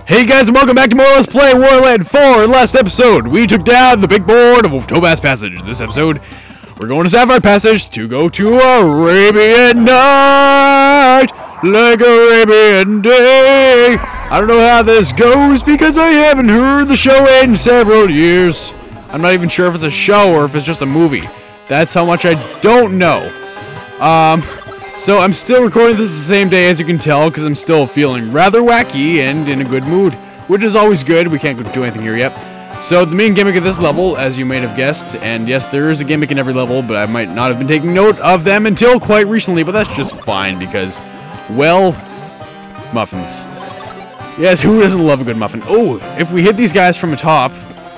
Hey guys, and welcome back to more Let's Play Warland 4. In last episode, we took down the big board of Tobas Passage. This episode, we're going to Sapphire Passage to go to Arabian Night, like Arabian Day. I don't know how this goes because I haven't heard the show in several years. I'm not even sure if it's a show or if it's just a movie. That's how much I don't know. So I'm still recording this the same day, as you can tell, because I'm still feeling rather wacky and in a good mood, which is always good. We can't do anything here yet. So the main gimmick of this level, as you might have guessed, and yes, there is a gimmick in every level, but I might not have been taking note of them until quite recently, but that's just fine because, well, muffins. Yes, who doesn't love a good muffin? Oh, if we hit these guys from the top,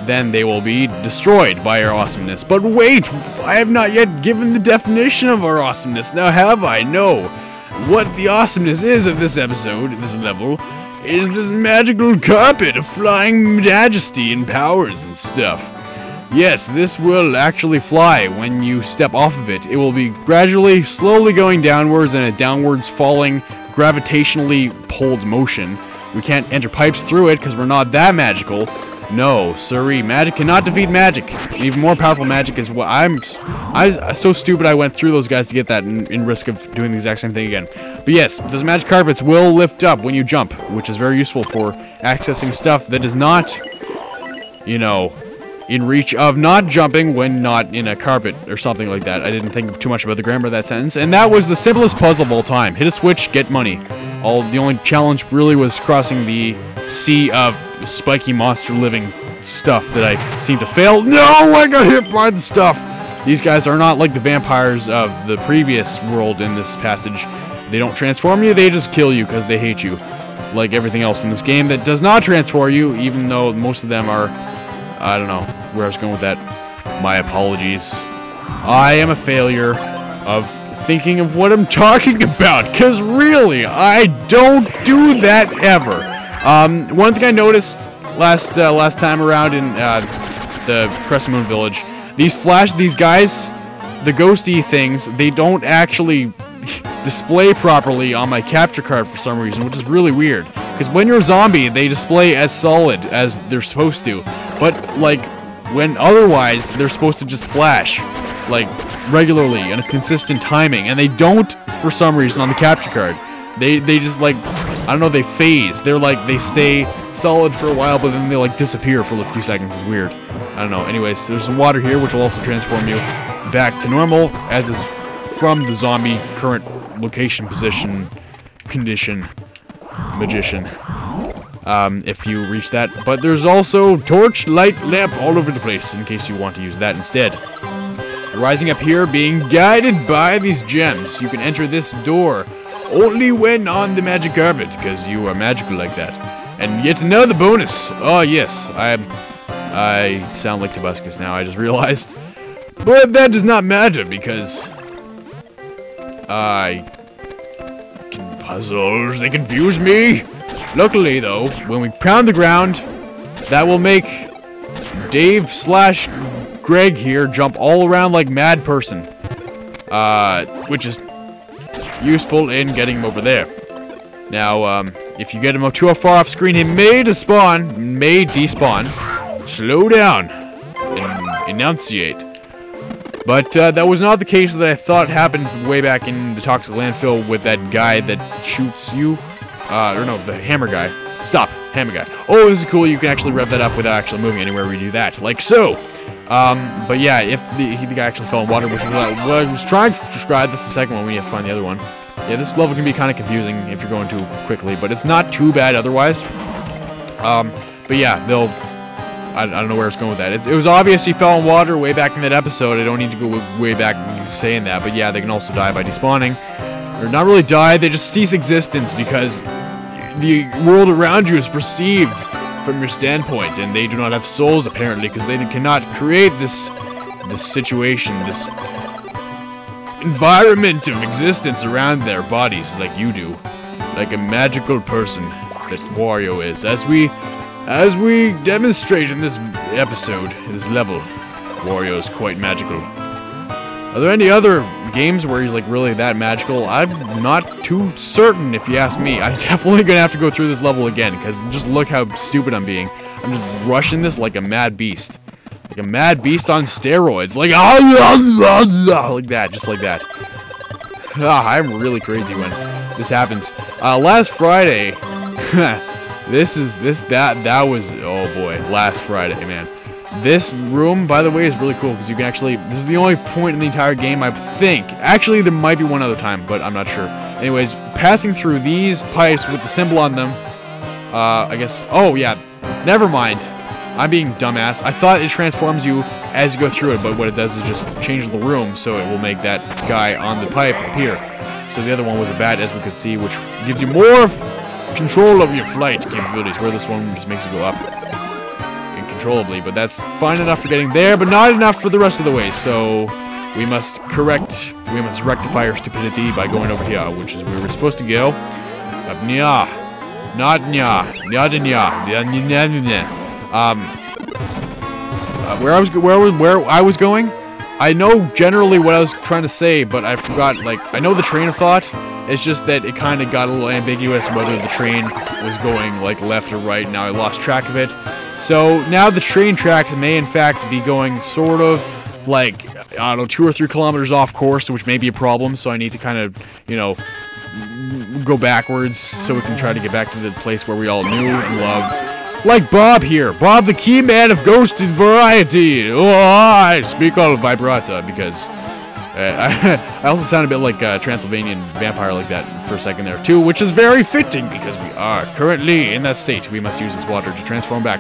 then they will be destroyed by our awesomeness. But wait, I have not yet given the definition of our awesomeness. Now have I? No. What the awesomeness is of this episode, this level, is this magical carpet of flying majesty and powers and stuff. Yes, this will actually fly when you step off of it. It will be gradually, slowly going downwards in a downwards falling, gravitationally pulled motion. We can't enter pipes through it because we're not that magical. No, sirree, magic cannot defeat magic. Even more powerful magic is what I'm so stupid I went through those guys to get that in risk of doing the exact same thing again. But yes, those magic carpets will lift up when you jump, which is very useful for accessing stuff that is not, you know, in reach of not jumping when not in a carpet or something like that. I didn't think too much about the grammar of that sentence, and that was the simplest puzzle of all time. Hit a switch, get money. The only challenge really was crossing the sea of spiky monster living stuff that I seem to fail. No, I got hit by the stuff. These guys are not like the vampires of the previous world in this passage. They don't transform you, they just kill you because they hate you. Like everything else in this game that does not transform you, even though most of them are, I don't know where I was going with that. My apologies. I am a failure of thinking of what I'm talking about, because really, I don't do that ever. One thing I noticed last time around in the Crescent Moon Village, these guys, the ghosty things, they don't actually display properly on my capture card for some reason, which is really weird. Because when you're a zombie, they display as solid as they're supposed to, but like when otherwise they're supposed to just flash like regularly and a consistent timing, and they don't for some reason on the capture card. They just like, I don't know, they phase. They're like, they stay solid for a while, but then they like disappear for a few seconds. It's weird. I don't know. Anyways, there's some water here, which will also transform you back to normal, as is from the zombie current location, position, condition, magician. If you reach that. But there's also torch, light, lamp all over the place, in case you want to use that instead. Rising up here, being guided by these gems, you can enter this door only when on the magic carpet, because you are magical like that. And yet another bonus. Oh yes, I sound like Tobuscus now, I just realized. But that does not matter, because puzzles, they confuse me. Luckily though, when we pound the ground, that will make Dave/Greg here jump all around like mad person. Which is useful in getting him over there. Now, if you get him too far off screen, he may despawn, may despawn. Slow down and enunciate. But that was not the case that I thought happened way back in the Toxic Landfill with that guy that shoots you. Or no, the hammer guy. Stop, hammer guy. Oh, this is cool. You can actually rev that up without actually moving anywhere where you do that, like so. But yeah, if the guy actually fell in water, which is what I was trying to describe, that's the second one, we have to find the other one. Yeah, this level can be kind of confusing if you're going too quickly, but it's not too bad otherwise. But yeah, I don't know where it's going with that. It was obvious he fell in water way back in that episode. I don't need to go way back saying that, but yeah, they can also die by despawning. Or not really die, they just cease existence because the world around you is perceived from your standpoint, and they do not have souls apparently, because they cannot create this situation, this environment of existence around their bodies like you do, like a magical person that Wario is, as we demonstrate in this episode, in this level. Wario is quite magical. Are there any other games where he's like really that magical, I'm not too certain if you ask me. I'm definitely gonna have to go through this level again, because just look how stupid I'm being. I'm just rushing this like a mad beast. Like a mad beast on steroids. Like, like that, just like that. I'm really crazy when this happens. Last Friday, that was, oh boy, last Friday, man. This room, by the way, is really cool because you can actually, this is the only point in the entire game, I think. Actually, there might be one other time, but I'm not sure. Anyways, passing through these pipes with the symbol on them, I guess, oh yeah, never mind. I'm being dumbass. I thought it transforms you as you go through it, but what it does is just change the room, so it will make that guy on the pipe appear. So the other one was a bat, as we could see, which gives you more control of your flight capabilities, where this one just makes you go up uncontrollably, but that's fine enough for getting there, but not enough for the rest of the way, so we must rectify our stupidity by going over here, which is where we're supposed to go. Up nya. Not nya. Nya to nya. Where I was going, I know generally what I was trying to say, but I forgot, like, I know the train of thought. It's just that it kind of got a little ambiguous whether the train was going, like, left or right. Now I lost track of it. So now the train tracks may in fact be going sort of, like, I don't know, 2 or 3 kilometers off course, which may be a problem, so I need to kind of, you know, go backwards so we can try to get back to the place where we all knew and loved. Like Bob here. Bob, the key man of Ghost and Variety. Oh, I speak all vibrata because I also sound a bit like a Transylvanian vampire like that for a second there too, which is very fitting because we are currently in that state. We must use this water to transform back.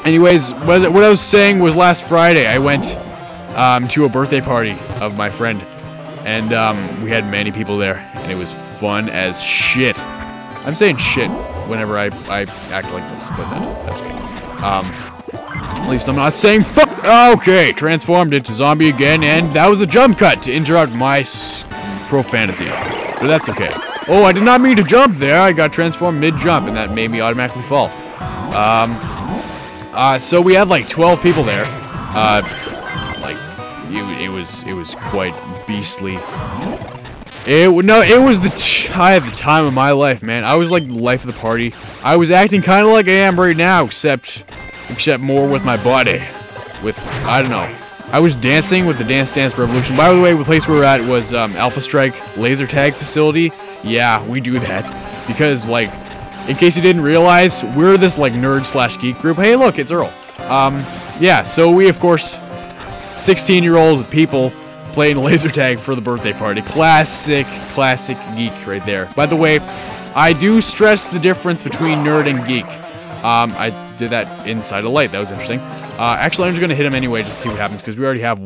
Anyways, what I was saying was last Friday I went to a birthday party of my friend, and we had many people there, and it was fun as shit. I'm saying shit whenever I act like this, but that's okay. At least I'm not saying fuck. Okay, transformed into zombie again, and that was a jump cut to interrupt my profanity, but that's okay. Oh, I did not mean to jump there. I got transformed mid-jump, and that made me automatically fall. So we had like 12 people there. Like it was quite beastly. It was I had the time of my life, man. I was like the life of the party. I was acting kind of like I am right now, except more with my body. I don't know. I was dancing with the Dance Dance Revolution. By the way, the place we were at was Alpha Strike laser tag facility. Yeah, we do that because, like, in case you didn't realize, we're this like nerd/geek group. Hey, look, it's Earl. Yeah. So we, of course, 16-year-old people playing laser tag for the birthday party. Classic geek right there. By the way, I do stress the difference between nerd and geek. I did that inside a light. That was interesting. Actually, I'm just gonna hit him anyway just to see what happens because we already have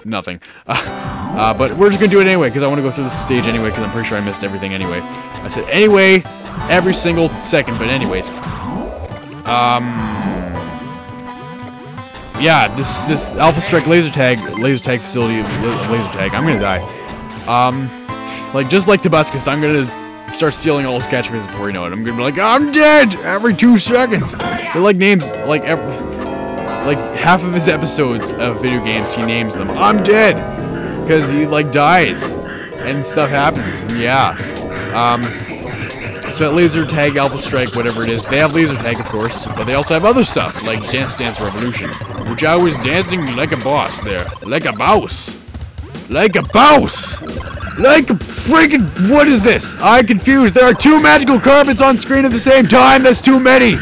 nothing. But we're just gonna do it anyway because I want to go through this stage anyway because I'm pretty sure I missed everything anyway. I said anyway every single second, but anyways. Yeah, this Alpha Strike laser tag facility of laser tag. I'm gonna die. Like just like Tobuscus, I'm gonna start stealing all his catchphrases before you know it. I'm gonna be like, I'm dead every 2 seconds. They're like names, like half of his episodes of video games, he names them. I'm dead, because he like dies and stuff happens. And yeah. So at laser tag, Alpha Strike, whatever it is, they have laser tag, of course, but they also have other stuff like Dance Dance Revolution, which I was dancing like a boss there, like a boss, like a boss. Like a freaking, what is this? I'm confused. There are 2 magical carpets on screen at the same time. That's too many.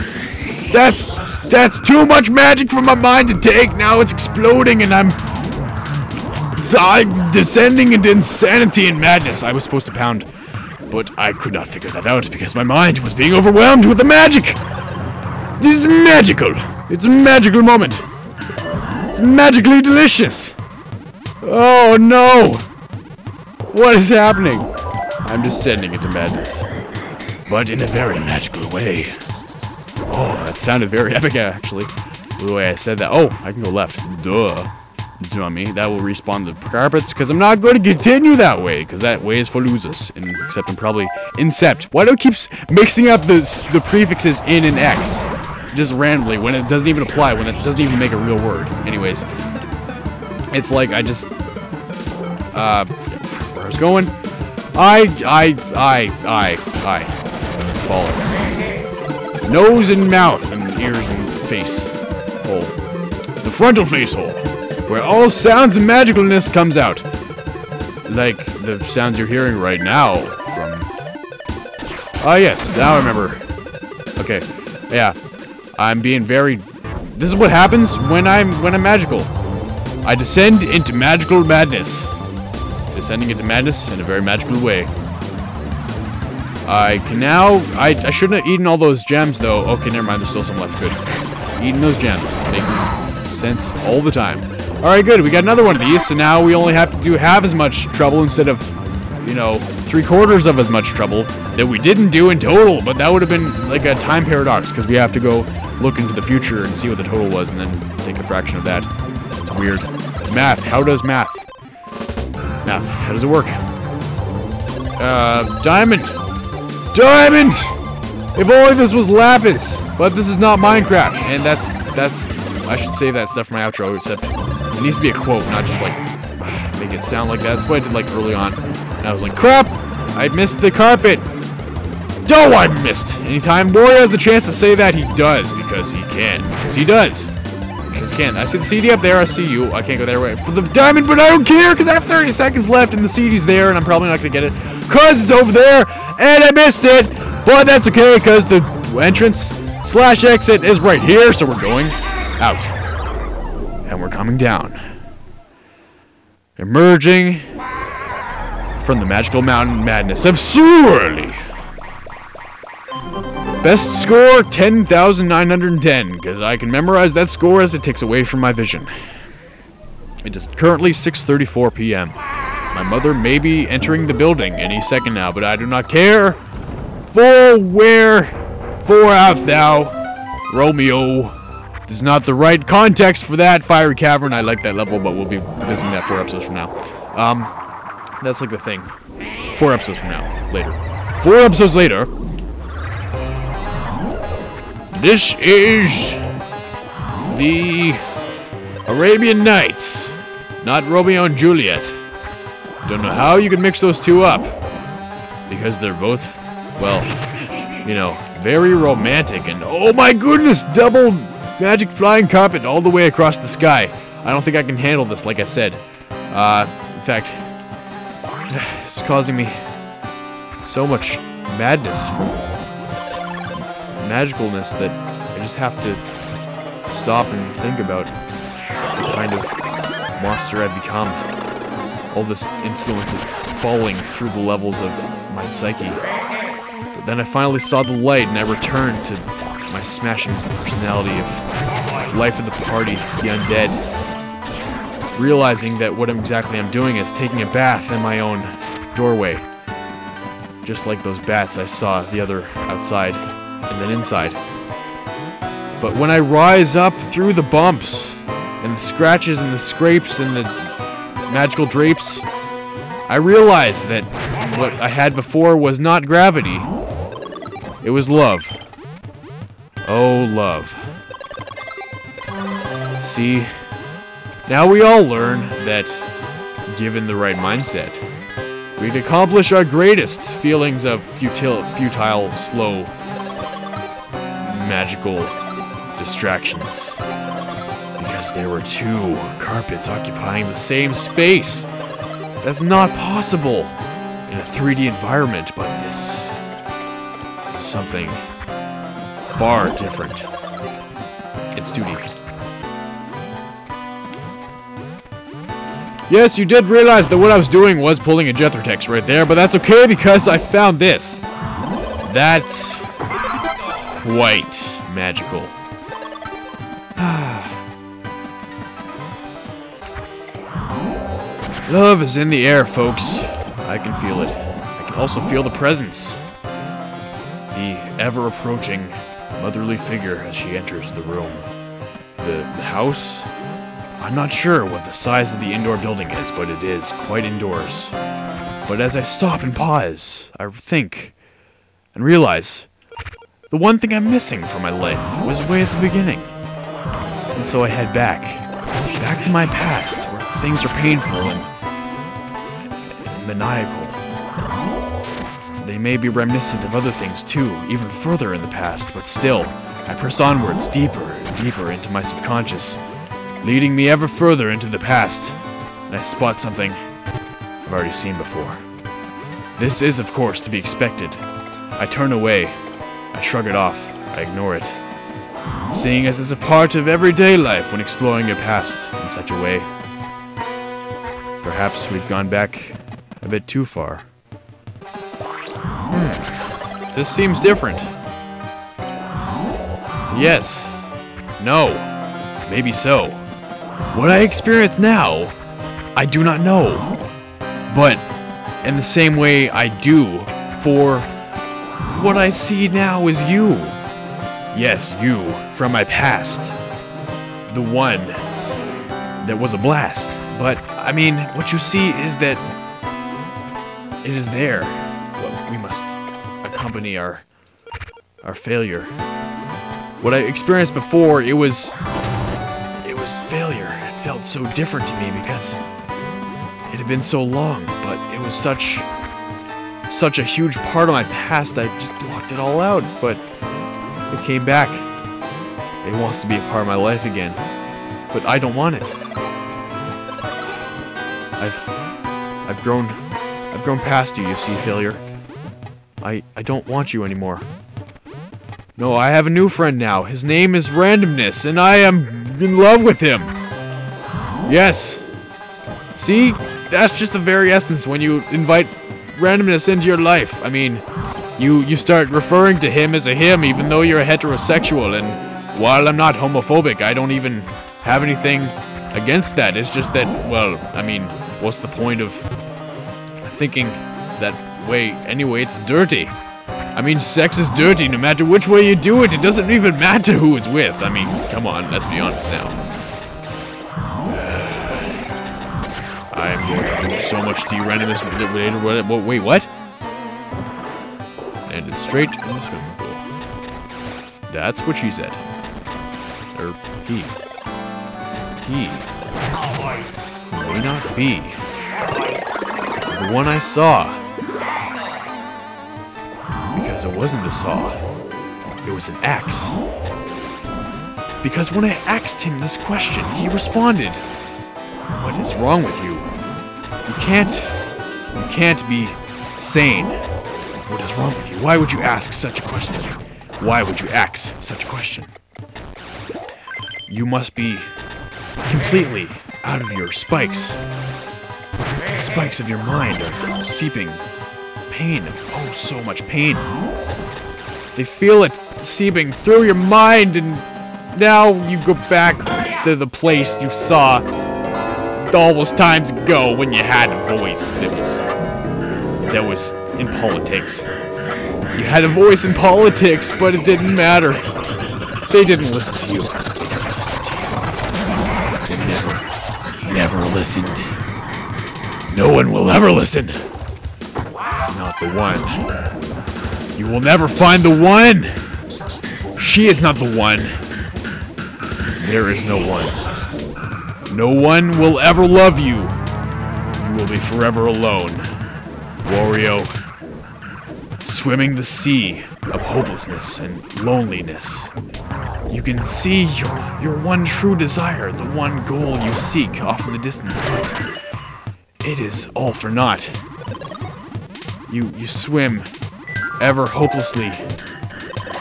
That's too much magic for my mind to take. Now it's exploding and I'm descending into insanity and madness. I was supposed to pound, but I could not figure that out because my mind was being overwhelmed with the magic. This is magical. It's a magical moment. It's magically delicious. Oh no. What is happening? I'm descending into madness, but in a very magical way. Oh, that sounded very epic, actually. The way I said that. Oh, I can go left. Duh. Dummy. That will respawn the carpets, because I'm not going to continue that way, because that way is for losers. Except I'm probably incept. Why do it keep mixing up the prefixes in and X? Just randomly, when it doesn't even apply, when it doesn't even make a real word. Anyways. It's like I just, where I was going, Baller. Nose and mouth and ears and face hole. The frontal face hole, where all sounds and magicalness comes out. Like the sounds you're hearing right now from... Ah, yes, now I remember. Okay, yeah. I'm being very... This is what happens when I'm magical. I descend into magical madness. Descending into madness in a very magical way. I can now... I shouldn't have eaten all those gems, though. Okay, never mind. There's still some left. Good. Eating those gems. Making sense all the time. Alright, good. We got another one of these, so now we only have to do half as much trouble instead of, you know, 3/4 of as much trouble that we didn't do in total. But that would have been like a time paradox, because we have to go look into the future and see what the total was and then take a fraction of that. It's weird. Math. How does math? Math. How does it work? Diamond! Diamond! If only this was lapis! But this is not Minecraft. And that's... I should save that stuff for my outro, except it needs to be a quote, not just like make it sound like that. That's what I did like early on. And I was like, crap! I missed the carpet! Oh, I missed! Anytime Wario has the chance to say that, he does, because he can. Because he does. Because he can. I see the CD up there, I see you. I can't go there right for the diamond, but I don't care, because I have 30 seconds left, and the CD's there, and I'm probably not going to get it, because it's over there, and I missed it! But that's okay, because the entrance/exit is right here, so we're going out. And we're coming down. Emerging from the magical mountain madness of Surly. Best score, 10,910, because I can memorize that score as it takes away from my vision. It is currently 6:34 p.m. My mother may be entering the building any second now, but I do not care. For art thou, Romeo? This is not the right context for that fiery cavern. I like that level, but we'll be visiting that 4 episodes from now. That's like the thing. 4 episodes from now. Later. 4 episodes later. This is the Arabian Nights, not Romeo and Juliet. Don't know how you could mix those two up, because they're both, well, you know, very romantic. And oh my goodness, double magic flying carpet all the way across the sky. I don't think I can handle this, like I said. In fact, it's causing me so much madness from magicalness that I just have to stop and think about the kind of monster I've become. All this influence of falling through the levels of my psyche. But then I finally saw the light and I returned to my smashing personality of life of the party, the undead. Realizing that what exactly I'm doing is taking a bath in my own doorway. Just like those bats I saw the other outside and then inside. But when I rise up through the bumps and the scratches and the scrapes and the magical drapes, I realize that what I had before was not gravity. It was love. Oh, love. See, now we all learn that, given the right mindset, we'd accomplish our greatest feelings of futile, slow, magical distractions. Because there were 2 carpets occupying the same space. That's not possible in a 3D environment, but this is something far different. It's 2D. Yes, you did realize that what I was doing was pulling a Jethertex right there, but that's okay because I found this. That's quite magical. Love is in the air, folks. I can feel it. I can also feel the presence. The ever-approaching motherly figure as she enters the room. The house? I'm not sure what the size of the indoor building is, but it is quite indoors. But as I stop and pause, I think and realize the one thing I'm missing from my life was way at the beginning. And so I head back to my past, where things are painful and maniacal. They may be reminiscent of other things too, even further in the past, but still, I press onwards deeper and deeper into my subconscious, leading me ever further into the past, and I spot something I've already seen before. This is, of course, to be expected. I turn away, I shrug it off, I ignore it, seeing as it's a part of everyday life when exploring your past in such a way. Perhaps we've gone back a bit too far. This seems different. Yes. No. Maybe so. What I experience now, I do not know. But in the same way I do for what I see now is you. Yes, you from my past. The one that was a blast. But, I mean, what you see is that it is there. Well, we must accompany our failure. What I experienced before, it was failure. It felt so different to me because it had been so long, but it was such a huge part of my past. I just blocked it all out, but it came back. It wants to be a part of my life again, but I don't want it. I've grown past you, see, failure. I don't want you anymore. No, I have a new friend now. His name is Randomness, and I am in love with him. Yes. See? That's just the very essence when you invite randomness into your life. I mean, you start referring to him as a him, even though you're a heterosexual, and while I'm not homophobic, I don't even have anything against that. It's just that, well, I mean, what's the point of thinking that way anyway? It's dirty. I mean, sex is dirty no matter which way you do it. It doesn't even matter who it's with. I mean, come on, let's be honest now. I'm going to do so much de-randomness related. Wait, what? And it's straight in the swimming pool. That's what she said. Or he. He may not be the one I saw. Because it wasn't a saw. It was an axe. Because when I asked him this question, he responded, "What is wrong with you? You can't be sane. What is wrong with you? Why would you ask such a question? Why would you ask such a question? You must be completely out of your spikes. The spikes of your mind are seeping pain. Oh, so much pain. They feel it seeping through your mind, and now you go back to the place you saw all those times ago when you had a voice that was in politics. You had a voice in politics, but it didn't matter. They didn't listen to you. They never listened to you. They never listened. No one will ever listen. It's not the one. You will never find the one. She is not the one. There is no one. No one will ever love you. You will be forever alone. Wario, swimming the sea of hopelessness and loneliness. You can see your one true desire, the one goal you seek off in the distance, but it is all for naught. You swim ever hopelessly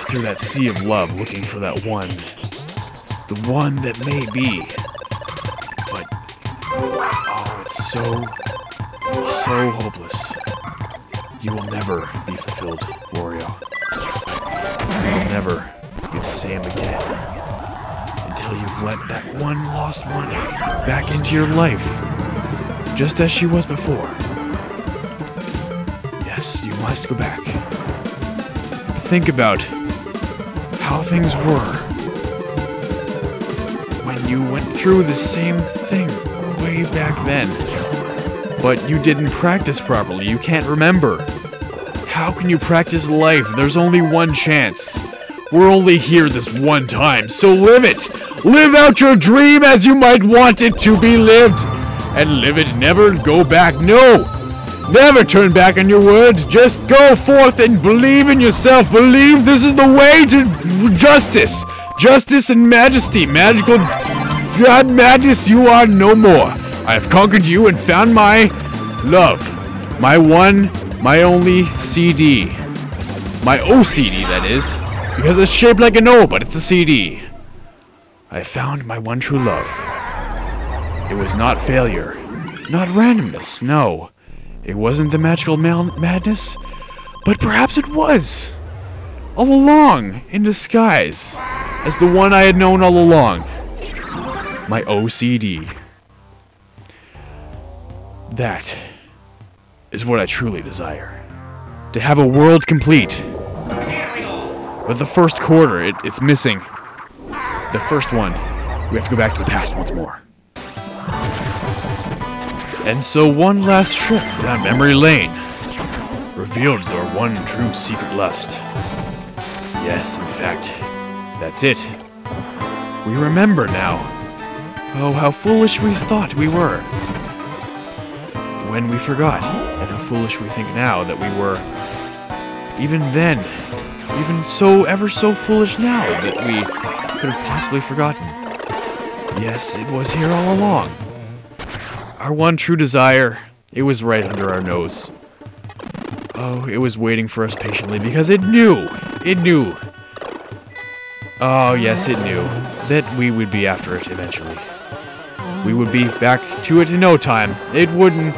through that sea of love, looking for that one. The one that may be. But, oh, it's so hopeless. You will never be fulfilled, Wario. You will never be the same again. Until you've let that one lost one back into your life. Just as she was before. Yes, you must go back. Think about how things were when you went through the same thing way back then. But you didn't practice properly. You can't remember. How can you practice life? There's only one chance. We're only here this one time, so live it! Live out your dream as you might want it to be lived! and live it. Never go back. No! Never turn back on your words. Just go forth and believe in yourself. Believe this is the way to justice. Justice and majesty. Magical God madness, you are no more. I have conquered you and found my love. My one, my only CD. My OCD, that is. Because it's shaped like an O, but it's a CD. I found my one true love. It was not failure. Not randomness, no. It wasn't the magical madness, but perhaps it was. All along, in disguise, as the one I had known all along. My OCD. That is what I truly desire. To have a world complete. But the first quarter, it's missing. The first one, we have to go back to the past once more. And so one last trip down memory lane revealed our one true secret lust. Yes, in fact, that's it. We remember now. Oh, how foolish we thought we were when we forgot, and how foolish we think now that we were even then, even so ever so foolish now that we could have possibly forgotten. Yes, it was here all along. Our one true desire, it was right under our nose. Oh, it was waiting for us patiently because it knew. Oh, yes, it knew that we would be after it eventually. We would be back to it in no time. It wouldn't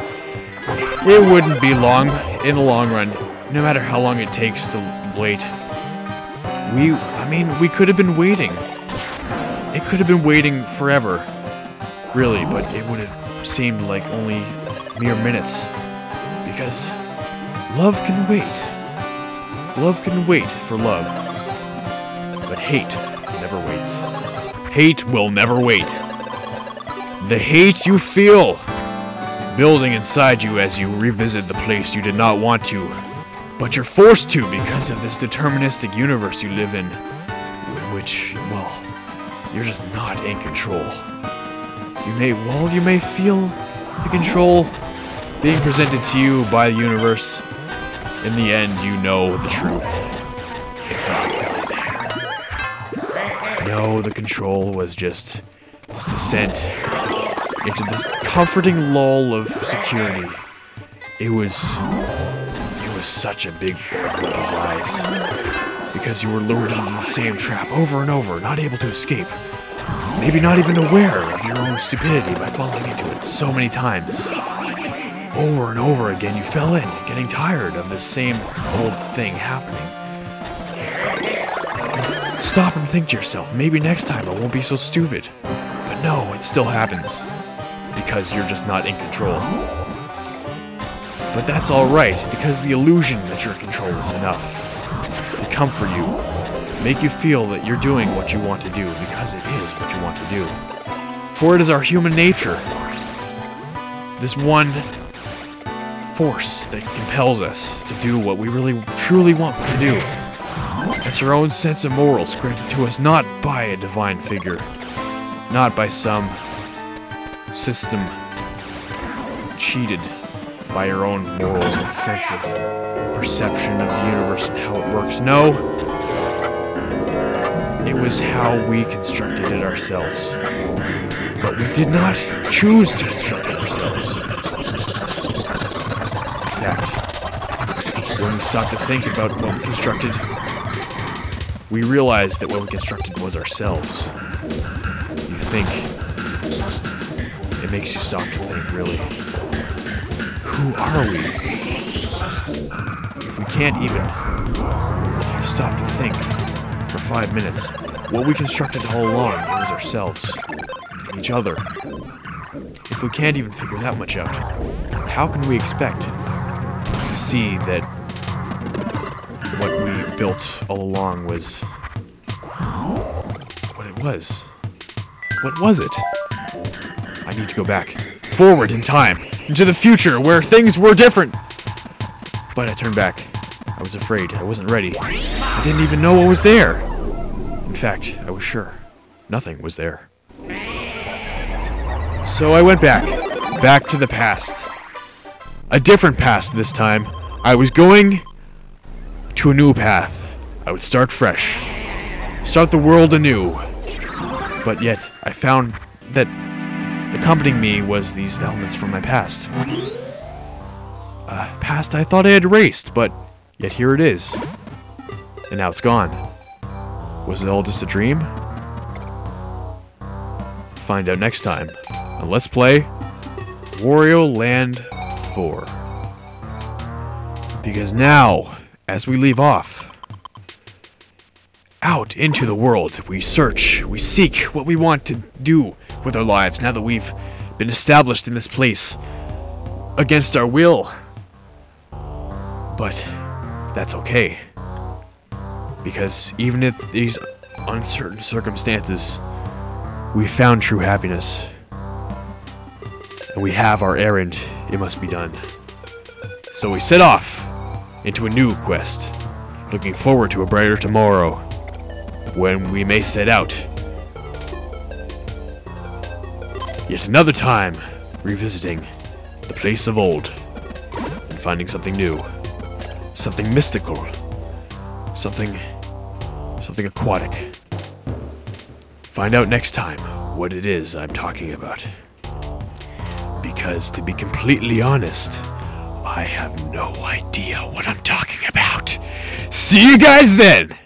be long in the long run, no matter how long it takes to wait. We could have been waiting. It could have been waiting forever, really, but it would have seemed like only mere minutes, because love can wait. Love can wait for love, but hate never waits. Hate will never wait. The hate you feel building inside you as you revisit the place you did not want to, but you're forced to because of this deterministic universe you live in which, well, you're just not in control. You may feel the control being presented to you by the universe. In the end, you know the truth. It's not really there. No, the control was just this descent into this comforting lull of security. It was such a big burden of lies. Because you were lured into the same trap over and over, not able to escape. Maybe not even aware of your own stupidity by falling into it so many times. Over and over again, you fell in, getting tired of this same old thing happening. Stop and think to yourself, maybe next time I won't be so stupid. But no, it still happens. Because you're just not in control. But that's alright, because the illusion that you're in control is enough to comfort you, make you feel that you're doing what you want to do, because it is what you want to do. For it is our human nature, this one force that compels us to do what we really truly want to do. It's our own sense of morals granted to us not by a divine figure, not by some system cheated by your own morals and sense of perception of the universe and how it works. No, it was how we constructed it ourselves. But we did not choose to construct it ourselves. In fact, when we stopped to think about what we constructed, we realized that what we constructed was ourselves. You think, it makes you stop to think, really. Who are we? If we can't even stop to think for 5 minutes, what we constructed all along was ourselves, and each other. If we can't even figure that much out, how can we expect to see that what we built all along was what it was? What was it? I need to go back, forward in time, into the future where things were different. But I turned back. I was afraid. I wasn't ready. I didn't even know what was there. In fact, I was sure. Nothing was there. So I went back back to the past. A different past this time. I was going to a new path. I would start fresh. Start the world anew. But yet, I found that accompanying me was these elements from my past. Past I thought I had erased, but yet here it is. And now it's gone. Was it all just a dream? Find out next time on Let's Play Wario Land 4. Because now, as we leave off, out into the world, we search, we seek what we want to do with our lives now that we've been established in this place against our will. But that's okay. Because even in these uncertain circumstances, we found true happiness. And we have our errand, it must be done. So we set off into a new quest, looking forward to a brighter tomorrow, when we may set out yet another time, revisiting the place of old, and finding something new, something mystical, something aquatic. Find out next time what it is I'm talking about. Because, to be completely honest, I have no idea what I'm talking about. See you guys then!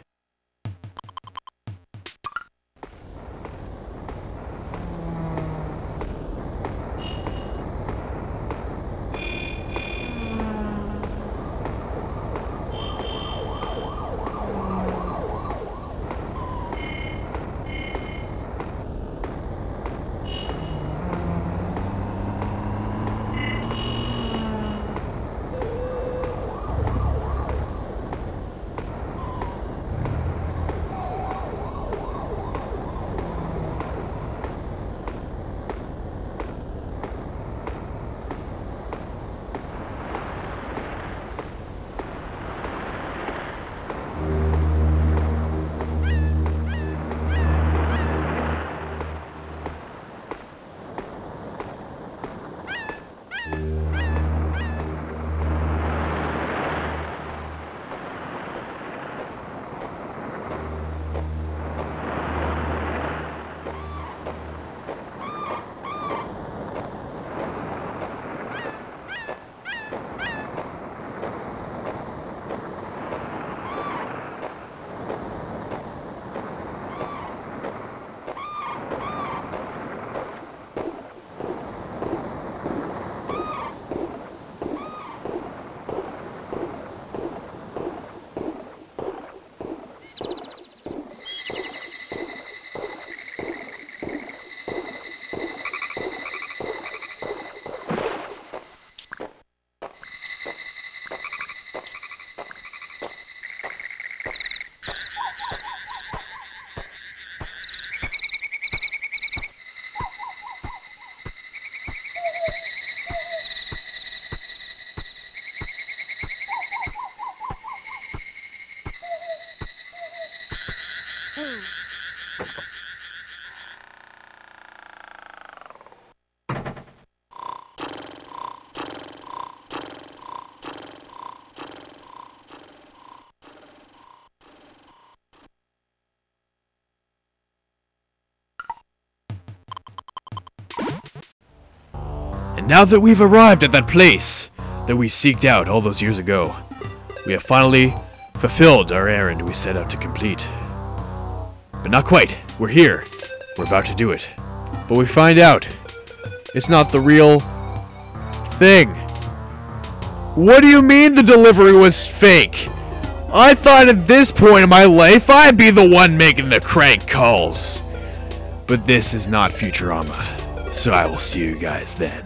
And now that we've arrived at that place that we seeked out all those years ago, we have finally fulfilled our errand we set out to complete. But not quite. We're here. We're about to do it. But we find out it's not the real thing. What do you mean the delivery was fake? I thought at this point in my life I'd be the one making the crank calls. But this is not Futurama, so I will see you guys then.